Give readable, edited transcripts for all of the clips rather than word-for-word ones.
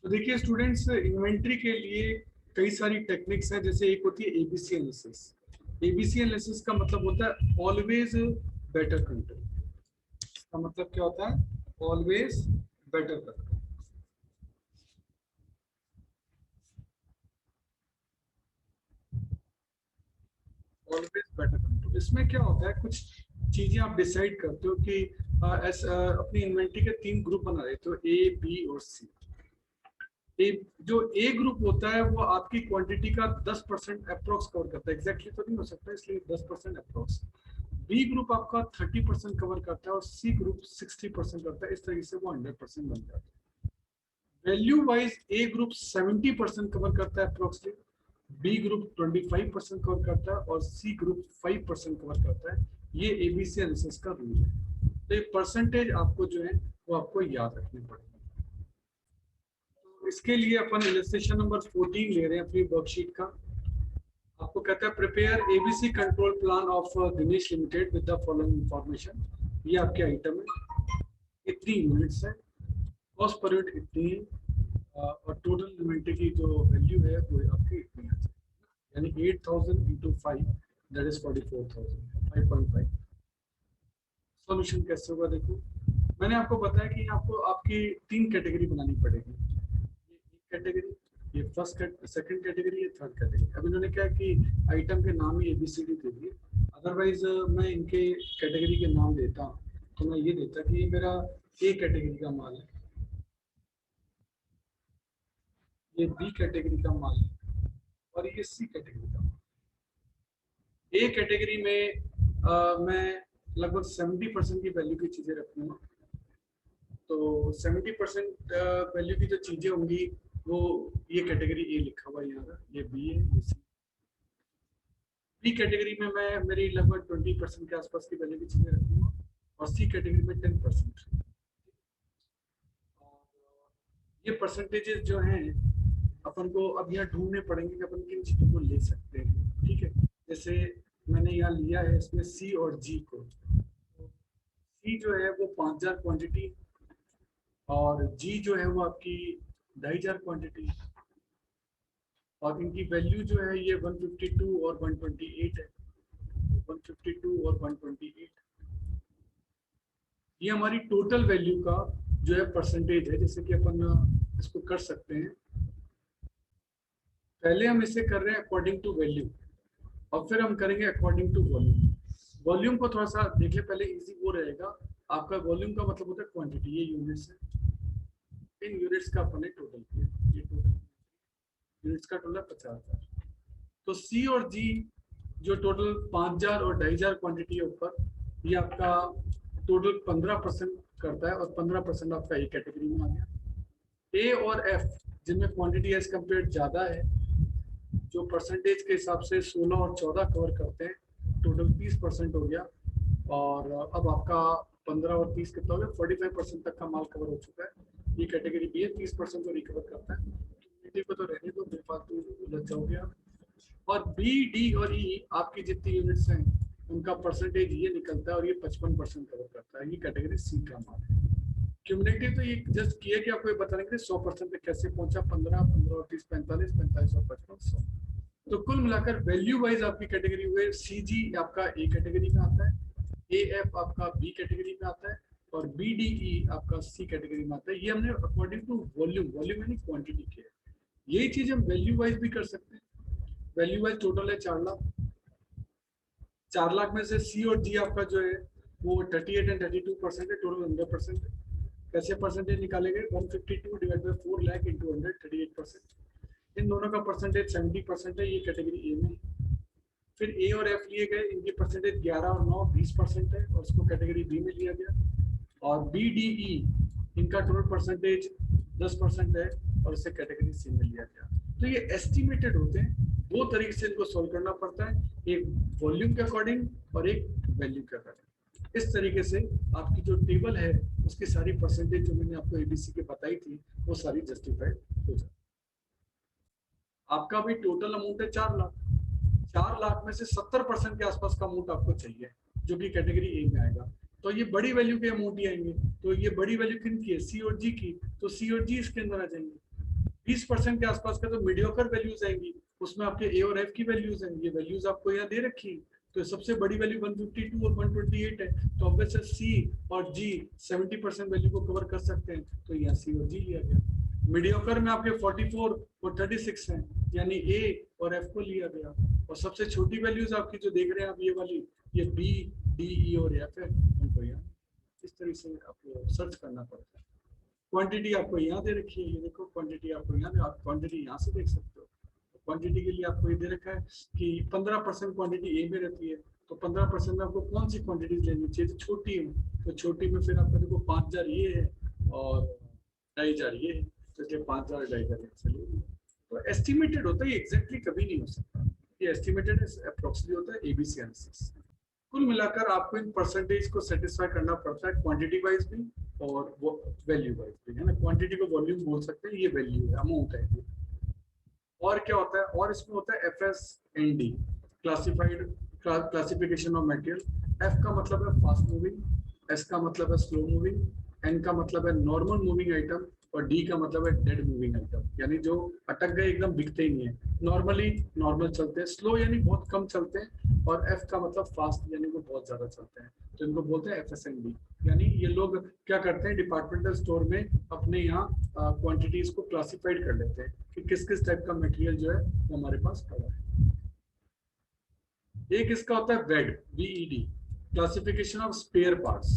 तो देखिए students, inventory के लिए कई सारी टेक्निक्स हैं। जैसे एक होती है एबीसी एनालिसिस। एबीसी एनालिसिस का मतलब होता है ऑलवेज बेटर कंट्रोल। इसका मतलब क्या होता है? Always better control. Always better control, इसमें क्या होता है, कुछ चीजें आप डिसाइड करते हो कि अपनी इन्वेंट्री के 3 ग्रुप बना देते हो, ए बी और सी। जो ए ग्रुप होता है वो आपकी क्वांटिटी का 10% अप्रोक्स कवर करता है। एग्जैक्टली तो नहीं हो सकता, इसलिए 10% अप्रोक्स। बी ग्रुप आपका 30% कवर करता है और सी ग्रुप 60% करता है। इस तरीके से वो 100% बन जाता है। वैल्यू वाइज ए ग्रुप 70% कवर करता है अप्रोक्सीमेटली, बी ग्रुप 25% कवर करता है और सी ग्रुप 5% कवर करता है। ये एबीसी एनालिसिस का रूल है। तो ये परसेंटेज आपको जो है वो आपको याद रखनी पड़ेगी। तो इसके लिए अपन इलस्ट्रेशन नंबर 14 ले रहे हैं अपनी वर्कशीट का। आपको कहता है prepare ABC control plan of Dinesh limited with the following information. ये आपके आइटम है, इतनी यूनिट्स है, कॉस्ट पर यूनिट इतनी है, और टोटल इन्वेंट्री की जो वैल्यू है वो आपकी इतनी है, यानी 8000 इंटू 5, दैट इज 44,000, 5.5। सॉल्यूशन कैसे होगा देखो। मैंने आपको बताया कि आपको आपकी 3 कैटेगरी बनानी पड़ेगी। ये एक कैटेगरी, ये फर्स्ट सेकंड कैटेगरी, ये थर्ड कैटेगरी। अब इन्होंने क्या कि आइटम के नाम ही एबीसीडी दे दिए। अदरवाइज मैं इनके कैटेगरी के नाम देता, तो मैं ये देता कि ये मेरा ए कैटेगरी का माल है, ये बी कैटेगरी का माल है और ये सी कैटेगरी का माल। ए कैटेगरी में मैं लगभग 70% की वैल्यू की चीजें रखूंगा। तो 70% वैल्यू की जो चीजें होंगी वो, ये कैटेगरी ए लिखा हुआ है यहाँ, ये बी है, ये सी। बी कैटेगरी में मैं मेरी लगभग 20% के आसपास की वैल्यू की चीजें रखूंगा और सी कैटेगरी में 10%। ये परसेंटेजेस जो हैं अपन को अब यहाँ ढूंढने पड़ेंगे कि अपन किन चीजों को ले सकते हैं। ठीक है, जैसे मैंने यहाँ लिया है इसमें सी और जी को। सी जो है वो 5000 क्वांटिटी और जी जो है वो आपकी 2500 क्वांटिटी, और इनकी वैल्यू जो है ये 152 और 128 है। 152 और 128, ये हमारी टोटल वैल्यू का जो है परसेंटेज है। जैसे कि अपन इसको कर सकते हैं, पहले हम इसे कर रहे हैं अकॉर्डिंग टू वैल्यू और फिर हम करेंगे अकॉर्डिंग टू वॉल्यूम। वॉल्यूम को थोड़ा सा देख ले पहले, इजी वो रहेगा आपका। वॉल्यूम का मतलब होता है क्वांटिटी, ये यूनिट्स है, इन यूनिट्स का अपन ने टोटल किया, ये टोटल यूनिट्स का टोटल 50,000। तो सी और जी जो टोटल 5000 और 2500 क्वांटिटी है ऊपर, ये आपका टोटल 15% करता है और 15% आपका ए कैटेगरी में आ गया। ए और एफ जिनमें क्वांटिटी एज कम्पेयर ज्यादा है, जो परसेंटेज के हिसाब से 16 और 14 कवर करते हैं, टोटल 30% हो गया। और अब आपका 15 और 30 कितना हो गया, 45% तक का माल कवर हो चुका है। ये कैटेगरी बी है, 30% को रिकवर करता है। कम्युनिटी को तो रहने दो, बेफालतू उलझ जाओगे आप। और बी डी और ई आपकी जितनी यूनिट्स हैं उनका परसेंटेज ये निकलता है और ये 55% कवर करता है। ये कैटेगरी सी का माल है। क्यूमुलेटिव तो ये जस्ट किया कि आपको ये बताने के लिए 100% तक कैसे पहुंचा, 15, 15 और 30, 45, 45 और 55, 100। तो कुल मिलाकर वैल्यू वाइज आपकी कैटेगरी हुए, सी जी आपका ए कैटेगरी में आता है, ए एफ आपका बी कैटेगरी में आता है और बी डी ई आपका सी कैटेगरी में आता है। ये हमने अकॉर्डिंग टू वॉल्यूम, वॉल्यूम यानी क्वांटिटी किया। यही चीज हम वैल्यू वाइज भी कर सकते हैं। वैल्यू वाइज टोटल है 4 लाख। 4 लाख में से सी और जी आपका जो है वो 38 एंड 32% है, टोटल 100% है। कैसे परसेंटेज निकालेंगे, 152 डिवाइड बाई 4 लाख इंटू 100, 38%। इन दोनों का परसेंटेज 70% है, ये कैटेगरी ए में। फिर ए और एफ लिए गए, इनकी परसेंटेज 11 और 9 20% है और उसको कैटेगरी बी में लिया गया। और बी डी ई इनका टोटल परसेंटेज 10% है और इसे कैटेगरी सी में लिया गया। तो ये एस्टिमेटेड होते हैं। 2 तरीके से इनको सॉल्व करना पड़ता है, एक वॉल्यूम के अकॉर्डिंग और एक वैल्यू के अकॉर्डिंग। इस तरीके से आपकी जो टेबल है उसकी सारी परसेंटेज जो मैंने आपको एबीसी के बताई थी वो सारी जस्टिफाइड हो जाती है। आपका भी टोटल अमाउंट है 4 लाख। 4 लाख में से 70% के आसपास का अमाउंट आपको चाहिए जो कि कैटेगरी ए में आएगा। तो ये बड़ी वैल्यू के अमाउंट ही आएंगे। तो ये बड़ी वैल्यू किन की है, सी और जी की, तो सी और जी इसके अंदर आ जाएंगे। 20% के आसपास का तो मीडियोकर वैल्यूज आएंगी, उसमें आपके ए और एफ की वैल्यूज हैं, ये वैल्यूज आपको यहाँ दे रखी है। तो सबसे बड़ी वैल्यू 152 और 128 है, तो ऑब्वियसली सी और जी 70% वैल्यू को कवर कर सकते हैं, तो यहाँ सी और जी लिया गया। मीडियोकर में आपके 44 और 36 हैं, यानी ए और एफ को लिया गया। और सबसे छोटी वैल्यूज आपकी जो देख रहे हैं आप ये वाली, ये बी डी ई और एफ है, उनको यहाँ इस तरह से आपको सर्च करना पड़ता है। क्वांटिटी आपको यहाँ दे रखी है, ये देखो क्वांटिटी आपको यहाँ, आप क्वांटिटी यहाँ से देख सकते हो। क्वांटिटी के लिए आपको ये दे रखा है कि 15% क्वांटिटी ए में रहती है, तो 15% में आपको कौन सी क्वांटिटीज लेनी चाहिए, छोटी है, तो छोटी में फिर आपका देखो 5000 ये है और 2500 ये है, तो इसलिए 5000 2500 चलिए। तो एस्टिमेटेड होता है, ये एग्जैक्टली कभी नहीं हो सकता, ये एस्टिमेटेड अप्रोक्सीमेटली होता है एबीसी एनालिसिस। कुल मिलाकर आपको इन परसेंटेज को सेटिस्फाई करना पड़ता है, क्वांटिटी वाइज भी और वो वैल्यू वाइज भी, है ना। क्वांटिटी को वॉल्यूम बोल सकते हैं, ये वैल्यू है, अमाउंट है ये। और क्या होता है, और इसमें होता है FSND, classified classification of material. F का मतलब है फास्ट मूविंग, एस का मतलब है स्लो मूविंग, एन का मतलब है नॉर्मल मूविंग आइटम, और डी का मतलब है डेड मूविंग आइटम, यानी जो अटक गए, एकदम बिकते ही नहीं है, नॉर्मली नॉर्मल चलते हैं, स्लो यानी बहुत कम चलते हैं, और एफ का मतलब फास्ट यानी वो बहुत ज्यादा चलते हैं, तो इनको बोलते हैं FSND। यानी ये लोग क्या करते हैं, डिपार्टमेंटल स्टोर में अपने यहाँ क्वांटिटीज को क्लासिफाइड कर लेते हैं कि किस किस टाइप का मटेरियल जो है वो हमारे पास पड़ा है। एक इसका होता है VED, classification of spare parts.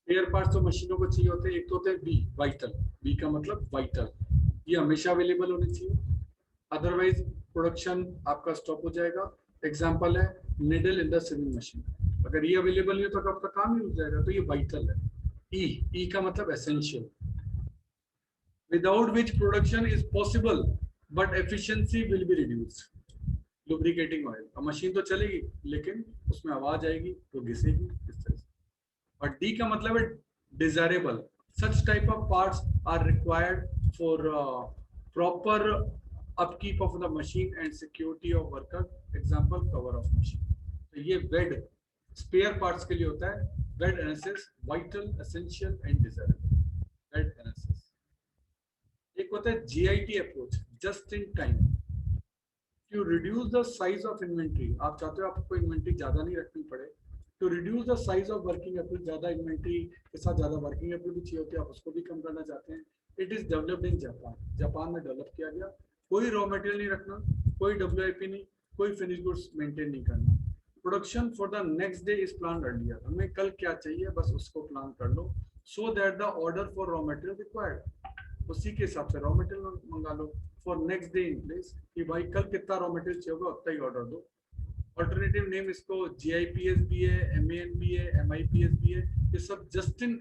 Spare parts तो मशीनों को चाहिए होते हैं। एक तो होते हैं बी, वाइटल, बी का मतलब वाइटल, ये हमेशा अवेलेबल होने चाहिए, अदरवाइज प्रोडक्शन आपका स्टॉप हो जाएगा। एग्जांपल है needle in the swimming machine, अगर ये अवेलेबल नहीं हो तो आपका काम ही रुक जाएगा, तो ये वाइटल है। ई का मतलब essential, without which production is possible but efficiency will be reduced. Lubricating oil, अब मशीन तो चलेगी लेकिन उसमें आवाज आएगी तो घिसेगी, इस तरह से। और डी का मतलब है desirable, such type of parts are required for proper upkeep of the machine and security of worker, example cover of machine. तो ये वेड स्पेयर पार्ट्स के लिए होता है, VED analysis, vital, essential and desirable, VED analysis. एक होता है GIT approach, just in time, to reduce the size of inventory. आप चाहते हो आपको इन्वेंट्री ज्यादा नहीं रखनी पड़े, to reduce the size of working capital, ज्यादा इन्वेंट्री के साथ ज्यादा वर्किंग कैपिटल भी चाहिए होती है, आप उसको भी कम करना चाहते हैं। It is developed in Japan, Japan में डेवलप किया गया। कोई रॉ मटेरियल नहीं रखना, कोई WIP नहीं, कोई फिनिश गुड्स मेंटेन नहीं करना। Production for the next day is plan earlier, हमें कल क्या चाहिए बस उसको प्लान कर लो, so that the order for raw material required, उसी के हिसाब से रॉ मटेरियल मंगा लो। For next day in place, कि भाई कल कितना रॉ मटेरियल चाहिए होगा उतना ही ऑर्डर दो। ऑल्टरनेटिव नेम इसको GIPS भी है, MAN भी है, MIPS भी है, ये सब जस्ट इन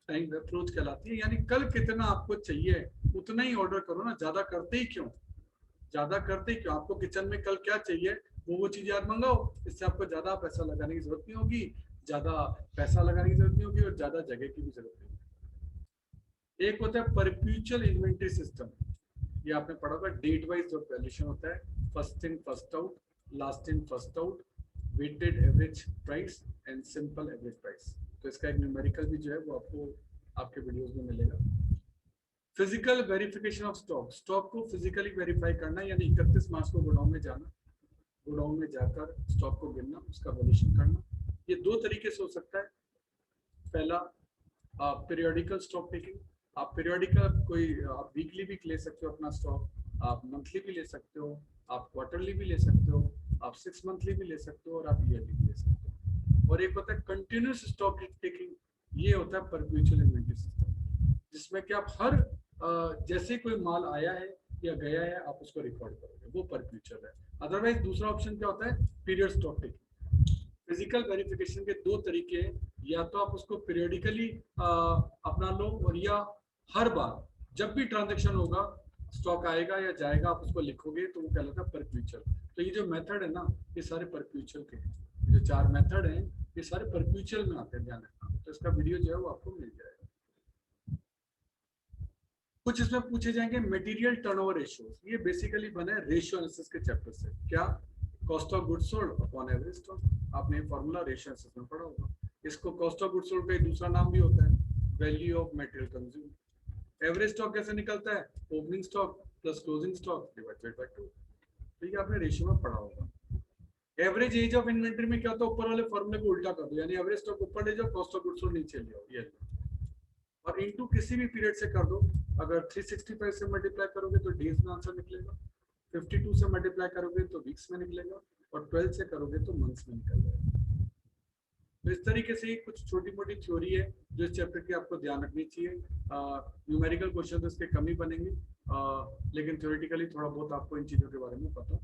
टाइम अप्रोच कहलाती है। यानी कल कितना आपको चाहिए उतना ही ऑर्डर करो ना, ज्यादा करते ही क्यों, ज्यादा करते ही क्यों। आपको किचन में कल क्या चाहिए वो चीज याद मंगाओ, इससे आपको ज्यादा पैसा लगाने की जरूरत नहीं होगी, ज्यादा पैसा लगाने की जरूरत नहीं होगी और ज्यादा जगह की भी जरूरत नहीं होगी। एक होता है परपेचुअल इन्वेंटरी सिस्टम, ये आपने पढ़ा होगा, डेट वाइज जो वैल्यूएशन होता है, first in first out, last in first out, weighted average price and simple average price. तो इसका एक न्यूमेरिकल भी जो है वो आपको आपके वीडियोस में मिलेगा। Physical verification of stock, stock को फिजिकली वेरीफाई करना, यानी 31 मार्च को गोडाउन में जाना, गोडाउन में जाकर स्टॉक को गिनना, उसका वैल्यूएशन करना। ये दो तरीके से हो सकता है। पहला पीरियोडिकल स्टॉक टेकिंग, आप पीरियोडिकल कोई आप वीकली भी ले सकते हो अपना स्टॉक, आप मंथली भी ले सकते हो, आप क्वार्टरली भी ले सकते हो, आप 6 मंथली भी ले सकते हो और आप ईयरली भी ले सकते हो। और एक होता है कंटिन्यूस स्टॉक टेकिंग, ये होता है परपेचुअल इन्वेंटरी सिस्टम, जिसमें कि आप हर जैसे कोई माल आया है या गया है आप उसको रिकॉर्ड करोगे, वो परपेचुअल है। अदरवाइज दूसरा ऑप्शन क्या होता है, period stock taking. Physical verification के दो तरीके हैं, या तो आप उसको पीरियडिकली अपना लो, और या हर बार जब भी ट्रांजैक्शन होगा, स्टॉक आएगा या जाएगा, आप उसको लिखोगे, तो वो कहलाता है परपेचुअल। तो ये जो मेथड है ना, ये सारे परपेचुअल के हैं, जो 4 मेथड हैं ये सारे परपेचुअल में आते हैं, ध्यान रखना। तो इसका वीडियो जो है वो आपको मिल जाएगा। कुछ इसमें पूछे जाएंगे मटेरियल टर्नओवर रेशियो, ये बेसिकली बना है रेशियो एनालिसिस के चैप्टर से। क्या, cost of goods sold upon average stock, आपने ये फॉर्मूला रेशियो एनालिसिस में पढ़ा होगा। इसको कॉस्ट ऑफ गुड्स सोल्ड का दूसरा नाम भी होता है value of material consume. Average stock कैसे निकलता है, opening stock plus closing stock divided by 2। तो ये आपने रेशियो में पढ़ा होगा। एवरेज एज ऑफ इन्वेंटरी में क्या होता है, ऊपर वाले फॉर्मूले को उल्टा कर दो, यानी एवरेज स्टॉक ऊपर ले जाओ, कॉस्ट ऑफ गुड्स सोल्ड नीचे ले आओ, ये और इनटू किसी भी पीरियड से कर दो। अगर 365 से मल्टीप्लाई करोगे तो डेज में आंसर निकलेगा, 52 से मल्टीप्लाई करोगे तो वीक्स में निकलेगा, और 12 से करोगे तो मंथ्स में निकल जाएगा। तो इस तरीके से कुछ छोटी मोटी थ्योरी है जो इस चैप्टर की आपको ध्यान रखनी चाहिए। न्यूमेरिकल क्वेश्चन इसके कम ही बनेंगे, लेकिन थ्योरेटिकली थोड़ा बहुत आपको इन चीजों के बारे में पता